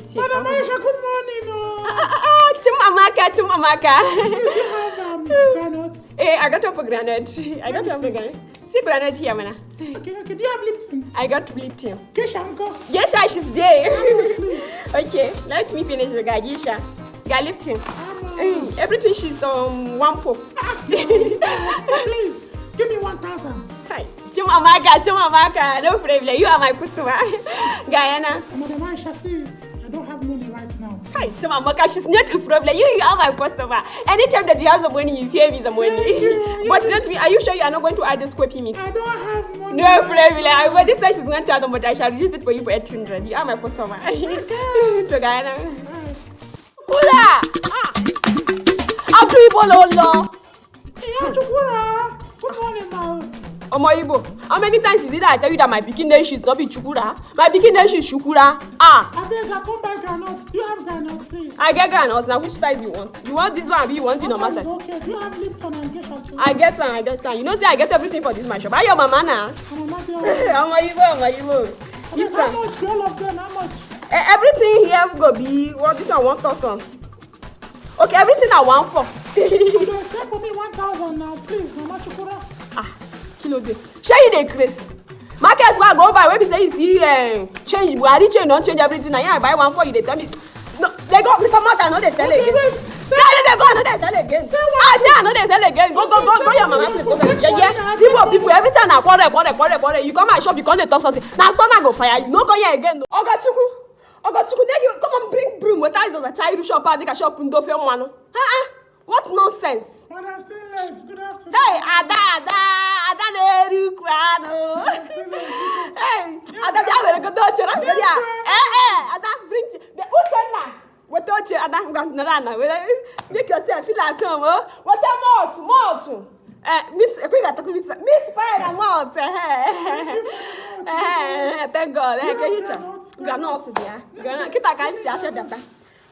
wait here. Madam Aisha, good morning. Chimamaka. Did you have granite? Hey, I got up a granite. I got up a granite. See granite here, man. Okay. Do you have Lipton? I got Lipton. Gesha, uncle. Gesha, she's there. Okay, let me finish the guy. Gesha. Got Lipton. Everything she's 1 po. Please, give me 1,000. Hi. Chimamaka. No problem. You are my customer. Guyana. Madam Aisha, see, I don't have money right now. Hi, Chimamaka. She's not a problem. You are my customer. Anytime that you have the money, you pay me the money. But let me. Are you sure you are not going to add this copy me? I don't have money. No problem. I already said she's going to add them, but I shall reduce it for you for 800. You are my customer. To Guyana. Hula! Abu Ibololo. Good morning, ma. Omo Igbo, how many times is it that I tell you that my pikin name is not be Chukura? My pikin name is Shukura. I beg, I come buy granite. Do you have granite, please? I get granite. Now which size you want? You want this one or you want the normal size? Okay. Do you have Lipton and Gesha too? I get some. You know, say I get everything for this my shop. Buy your mama now. Omo Igbo. Give How some. much? All of them, how much? Everything here go be what this one 1,000. Okay, everything I want for. You send for me 1,000 now, please. Mama Chukura. Kilo dey. Shey you dey craze? Market wey I go buy wey be say you see change Buhari change don change everything na here I buy one for you dey tell me. No, they come out and no dey sell again. They go and no dey sell again. Say I no dey sell again. Go your mama place go get yeah. People every time na quarrel. You come my shop you come dey talk something. Na stomach go fire you. No come here again. Oga Chukwu, come on bring broom. What is the child shop? I think I shop ndo fe mwanu. What nonsense? Madam Stainless, good afternoon. Hey, Ada neru kwano. Hey, Ada dia wele go doche ra dia. Ada bring the Uchenna. What doche Ada ngarana. Make yourself feel at home. What a malt. Meat pie and malt. Thank God. Hey, Granot dia. Kita kan si ase beta.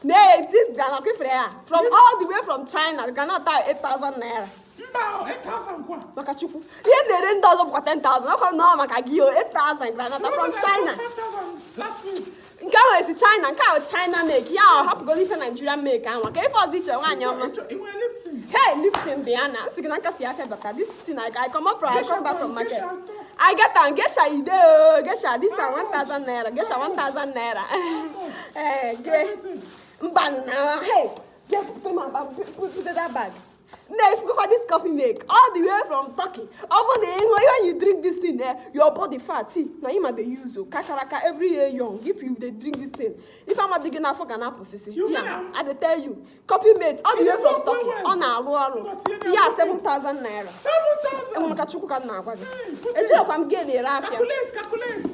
From all the way from China, we cannot buy 8,000 naira. No, 8,000 kwa. Makachuku. You need 10,000 for 10,000. How come no Makagio 8,000 granata from China? 5,000 last week. Nkawo is China. Nkawo China make. Yeah, I have to go to Nigeria make. And okay, for this one, hey, Lipton, Diana. This thing I come up from. I come back from market. I get down. Gesha ide. Gesha this is 1,000 naira. Gesha 1,000 naira. Hey, hey, put that bag. Now, if you go for this coffee make, all the way from Turkey, when you drink this thing, your body fat. See, now you might use kakaraka every year young. If you they drink this thing, if I'm not digging out for Ghana, I tell you, coffee mate, all the way from Turkey, on our wall, yeah, 7,000 naira. 7,000. I'm getting it. Calculate.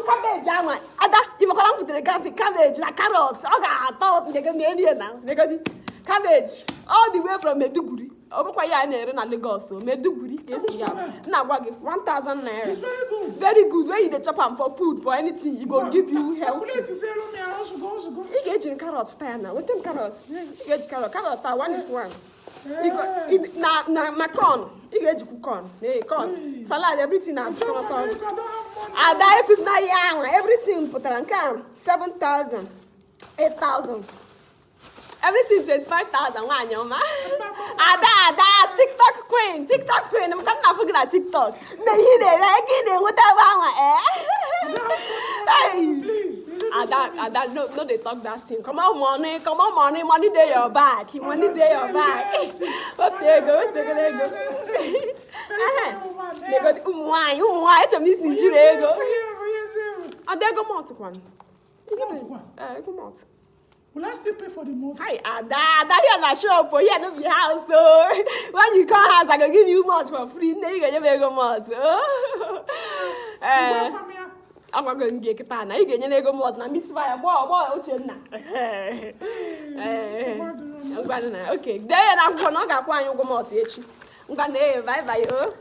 Cabbage, Ada, if I come to the cabbage, like carrots, I thought they can be now. Cabbage, all the way from Meduguri. Obokwaya na Lagos, Meduguri, now 1,000 naira. It's very good. Very good. Where you dey chop am for food, for anything, you go give you health. You get carrots time now. What them carrots? You get carrot. Carrot 1:1. You go na corn. You get corn. Hey, corn. Salad, everything now. Ada kusna yang, everything putaranka 7,000, 8,000. Everything 25,000 one yoma. Ada TikTok queen. I'm not forget TikTok. They like whatever Hey, please. Ada no they talk that thing. Come on money dey your bag. Money dey your bag. What they go. They go why to miss Nigeria go. And they go mount one. Go mount. Will I still pay for the month? Hi, Ada here na shop for here no be house so when you come house I go give you much for free. Now you go much. I'm going to get it now. You get go much na meet fire boy Uchenna. Okay. Then I'm going to go much echi. I'm going to bye.